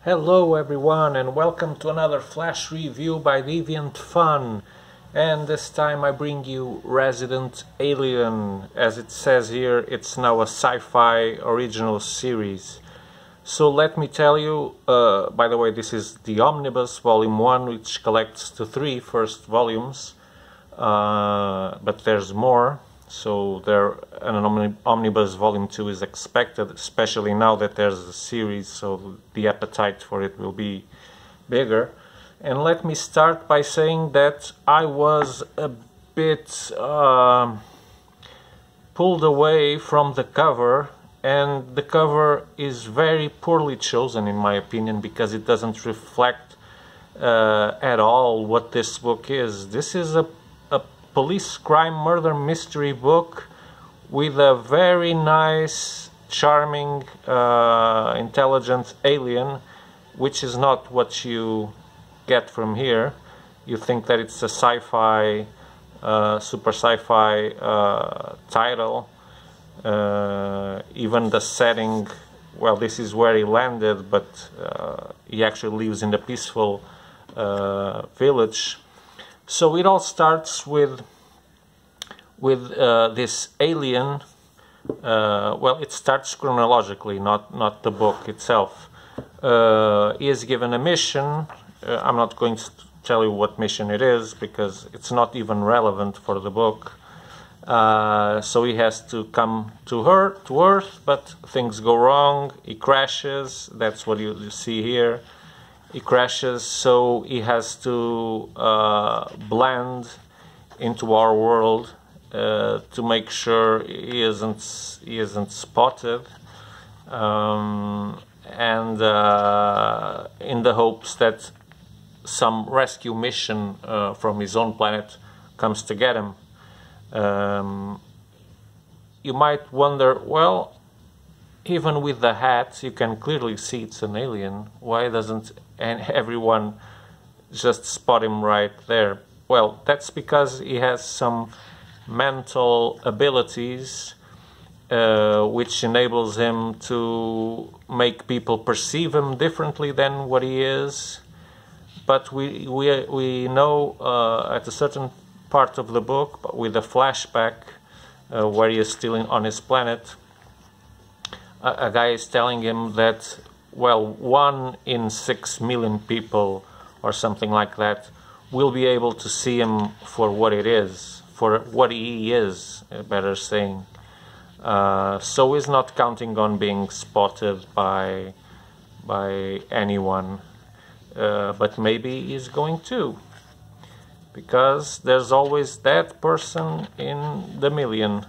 Hello everyone and welcome to another flash review by Deviant.fun, and this time I bring you Resident Alien. As it says here, it's now a sci-fi original series. So let me tell you, by the way, this is the Omnibus Volume 1, which collects the three first volumes, but there's more. So an Omnibus Volume 2 is expected, especially now that there's a series, so the appetite for it will be bigger. And let me start by saying that I was a bit pulled away from the cover, and the cover is very poorly chosen in my opinion, because it doesn't reflect at all what this book is. This is a police crime murder mystery book with a very nice, charming, intelligent alien, which is not what you get from here. You think that it's a sci-fi, super sci-fi title. Even the setting, well, this is where he landed, but he actually lives in the peaceful village. So it all starts with this alien. Well, it starts chronologically, not the book itself. He is given a mission. I'm not going to tell you what mission it is, because it's not even relevant for the book. So he has to come to Earth, but things go wrong. He crashes. That's what you see here. He crashes, so he has to blend into our world to make sure he isn't spotted, and in the hopes that some rescue mission from his own planet comes to get him. You might wonder, well, even with the hat, you can clearly see it's an alien. Why doesn't everyone just spot him right there? Well, that's because he has some mental abilities which enables him to make people perceive him differently than what he is. But we know at a certain part of the book, with a flashback where he is still on his planet, a guy is telling him that, well, 1 in 6 million people or something like that will be able to see him for what it is, for what he is, better saying. So he's not counting on being spotted by anyone, but maybe he's going to, because there's always that person in the million.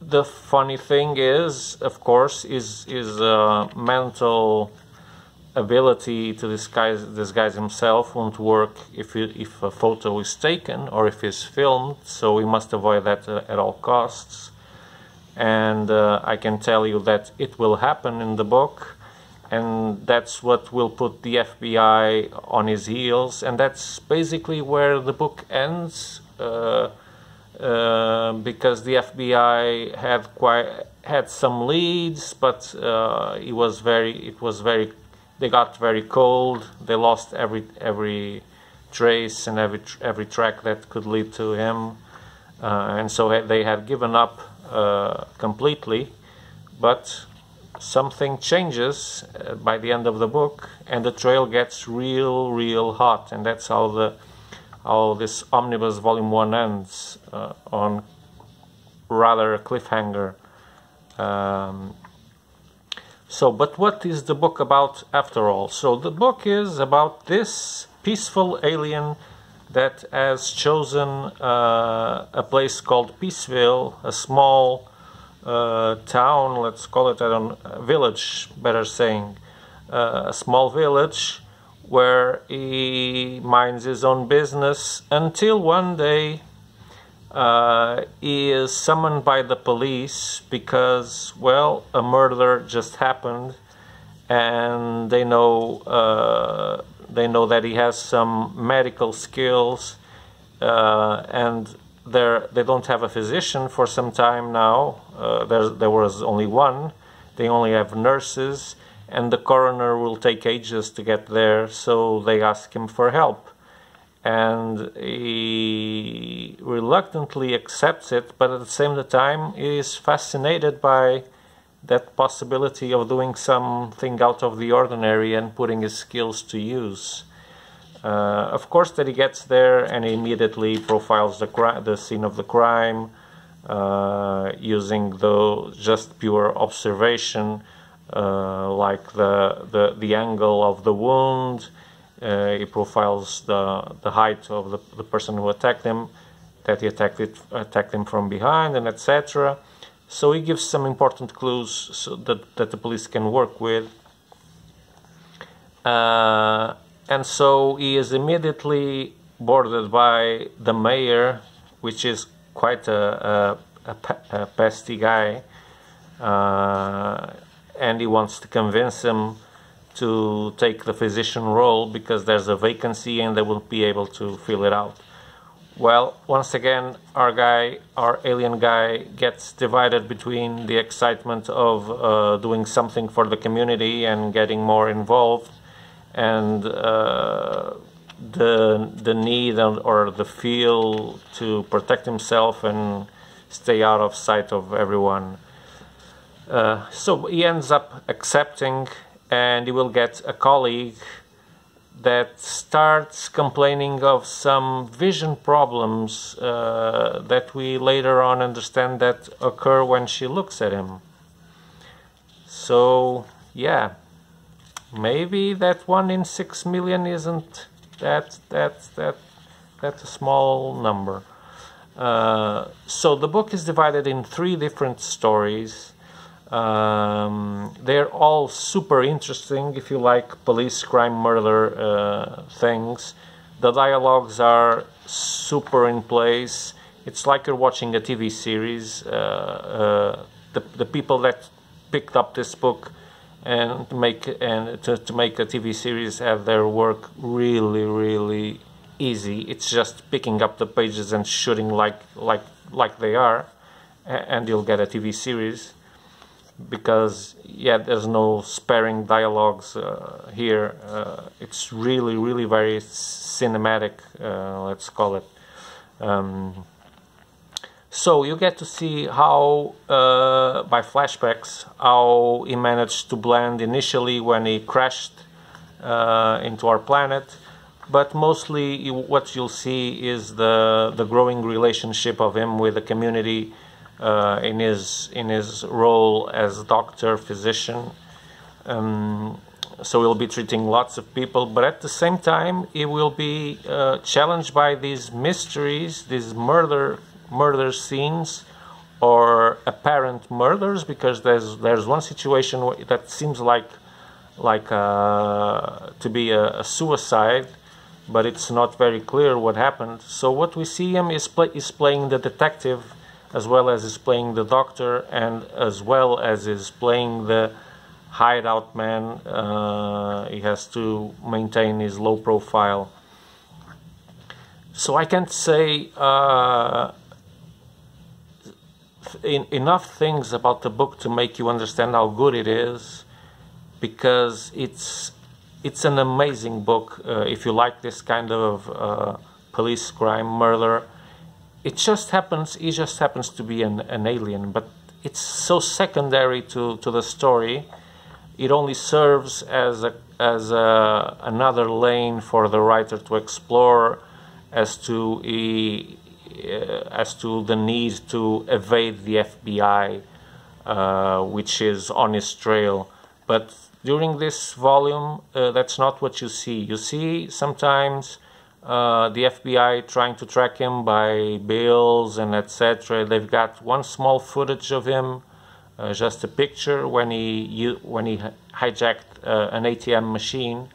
The funny thing is, of course, is mental ability to disguise himself won't work if a photo is taken or if it's filmed, so we must avoid that at all costs. And I can tell you that it will happen in the book, and that's what will put the FBI on his heels, and that's basically where the book ends. Because the FBI had some leads, but they got very cold. They lost every trace and every track that could lead to him, and so they had given up completely. But something changes by the end of the book, and the trail gets real hot, and that's how this Omnibus Volume 1 ends, on rather a cliffhanger. But what is the book about after all? So the book is about this peaceful alien that has chosen a place called Peaceville, a small town, let's call it, a village, better saying, a small village, where he minds his own business until one day he is summoned by the police because, well, a murder just happened, and they know that he has some medical skills, and they don't have a physician for some time now. There was only one, they only have nurses, and the coroner will take ages to get there, so they ask him for help. And he reluctantly accepts it, but at the same time he is fascinated by that possibility of doing something out of the ordinary and putting his skills to use. Of course, that he gets there and he immediately profiles the scene of the crime, using just pure observation, like the angle of the wound. He profiles the height of the person who attacked him, that he attacked him from behind, and etc. So he gives some important clues so that the police can work with. And so he is immediately boarded by the mayor, which is quite a pesty guy, and he wants to convince him to take the physician role because there's a vacancy and they won't be able to fill it out. Well, once again, our alien guy gets divided between the excitement of doing something for the community and getting more involved, and the need or the feel to protect himself and stay out of sight of everyone. So he ends up accepting, and he will get a colleague that starts complaining of some vision problems that we later on understand that occur when she looks at him. So yeah, maybe that 1 in 6 million isn't that's a small number. So the book is divided in 3 different stories. They're all super interesting if you like police, crime, murder things. The dialogues are super in place. It's like you're watching a TV series. The people that picked up this book and to make a TV series have their work really easy. It's just picking up the pages and shooting like they are, and you'll get a TV series. Because yeah, there's no sparing dialogues here. It's really very cinematic, let's call it. So you get to see how, by flashbacks, how he managed to blend initially when he crashed into our planet, but mostly what you'll see is the growing relationship of him with the community, in his role as doctor, physician. So he'll be treating lots of people, but at the same time he will be challenged by these mysteries, these murder scenes, or apparent murders, because there's one situation that seems like to be a suicide, but it's not very clear what happened. So what we see him is playing the detective, as well as is playing the doctor, and as well as is playing the hideout man. He has to maintain his low profile. So I can't say enough things about the book to make you understand how good it is, because it's an amazing book if you like this kind of police, crime, murder. He just happens to be an alien, but it's so secondary to the story. It only serves as another lane for the writer to explore as to the need to evade the FBI, which is on his trail. But during this volume, that's not what you see. You see sometimes the FBI trying to track him by bills and etc. They've got one small footage of him, just a picture when he hijacked an ATM machine,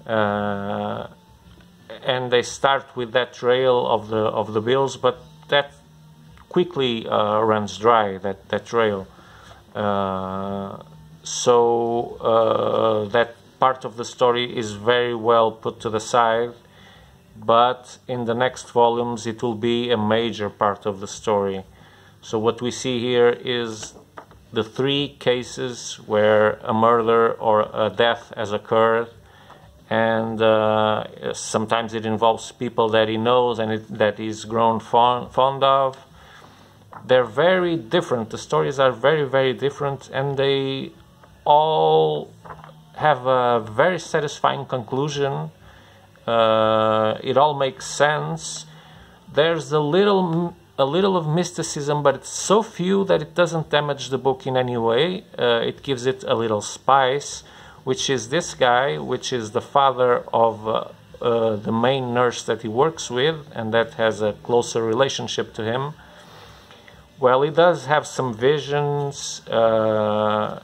and they start with that trail of the bills, but that quickly runs dry. That trail. So that part of the story is very well put to the side. But in the next volumes it will be a major part of the story. So what we see here is the 3 cases where a murder or a death has occurred, and sometimes it involves people that he knows and that he's grown fond of. They're very different. The stories are very, very different, and they all have a very satisfying conclusion. It all makes sense. There's a little of mysticism, but it's so few that it doesn't damage the book in any way. It gives it a little spice, which is this guy, which is the father of the main nurse that he works with, and that has a closer relationship to him. Well, he does have some visions, and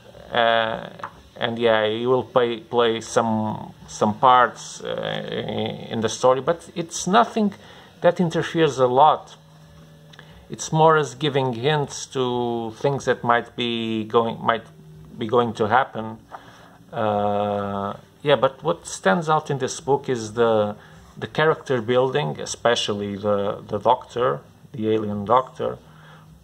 yeah, he will play some parts in the story, but it's nothing that interferes a lot. It's more as giving hints to things that might be going to happen. Yeah, but what stands out in this book is the character building, especially the doctor, the alien doctor,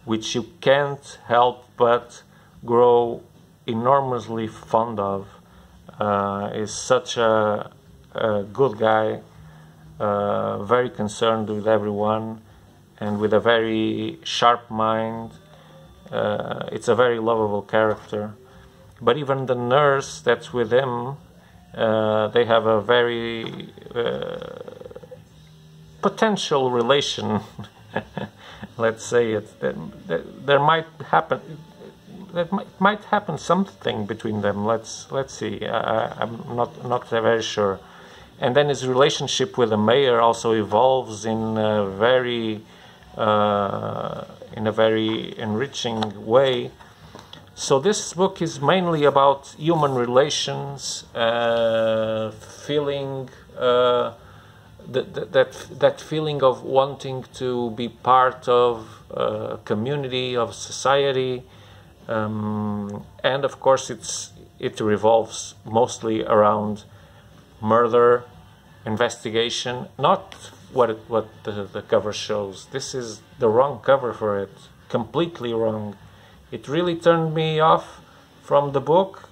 which you can't help but grow enormously fond of. Is such a good guy, very concerned with everyone, and with a very sharp mind. It's a very lovable character. But even the nurse that's with him, they have a very potential relation. Let's say it. There might happen. That might happen something between them. Let's see. I'm not very sure. And then his relationship with the mayor also evolves in a very enriching way. So this book is mainly about human relations, feeling that feeling of wanting to be part of a community, of society, and of course it revolves mostly around murder, investigation, not what the cover shows. This is the wrong cover for it, completely wrong. It really turned me off from the book.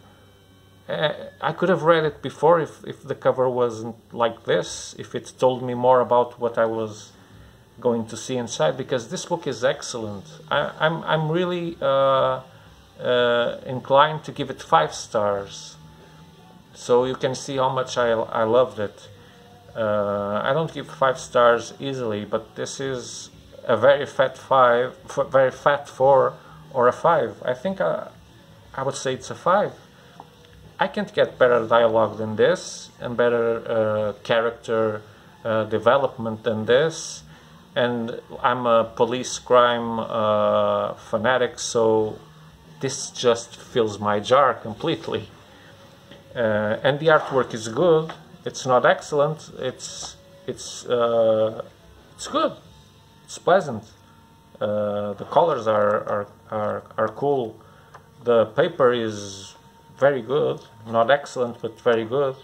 I could have read it before if the cover wasn't like this, if it told me more about what I was going to see inside, because this book is excellent. I'm really inclined to give it 5 stars, so you can see how much I loved it. I don't give 5 stars easily, but this is a very fat 5, very fat 4, or a 5. I think I would say it's a 5. I can't get better dialogue than this, and better character development than this. And I'm a police crime fanatic, so this just fills my jar completely. And the artwork is good. It's not excellent. It's good. It's pleasant. The colors are cool. The paper is very good, not excellent, but very good.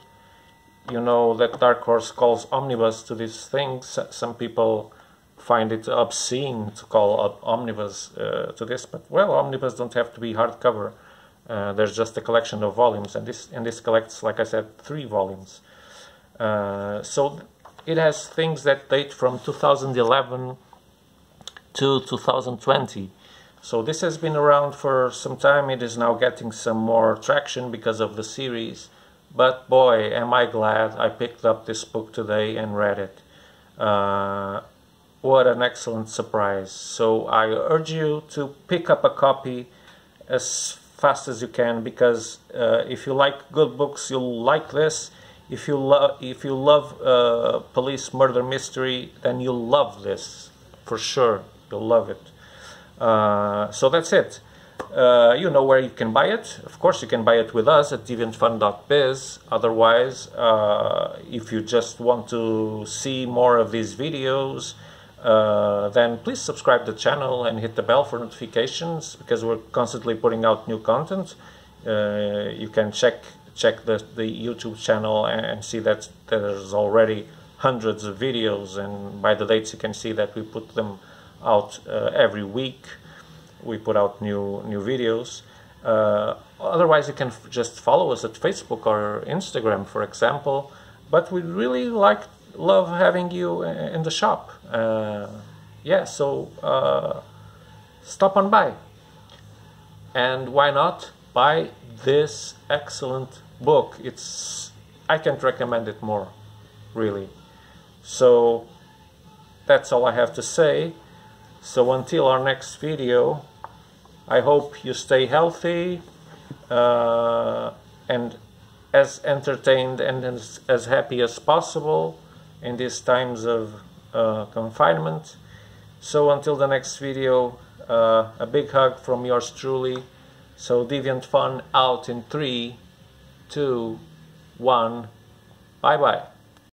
You know that Dark Horse calls Omnibus to these things. Some people find it obscene to call Omnibus to this, but well, Omnibus don't have to be hardcover. There's just a collection of volumes, and this collects, like I said, 3 volumes. So it has things that date from 2011 to 2020. So this has been around for some time. It is now getting some more traction because of the series. But boy, am I glad I picked up this book today and read it. What an excellent surprise. So I urge you to pick up a copy as fast as you can, because if you like good books, you'll like this. If you love police murder mystery, then you'll love this. For sure, you'll love it. So that's it. You know where you can buy it. Of course, you can buy it with us at Deviant.fun.biz. Otherwise, if you just want to see more of these videos, then please subscribe to the channel and hit the bell for notifications, because we're constantly putting out new content. You can check the YouTube channel and see that there's already hundreds of videos, and by the dates you can see that we put them out every week. We put out new videos. Otherwise, you can just follow us at Facebook or Instagram, for example. But we really love having you in the shop. Yeah, so stop on by. And why not buy this excellent book? I can't recommend it more, really. So that's all I have to say. So until our next video, I hope you stay healthy and as entertained and as happy as possible in these times of confinement. So until the next video, a big hug from yours truly. So Deviant.fun out in 3, 2, 1. Bye bye.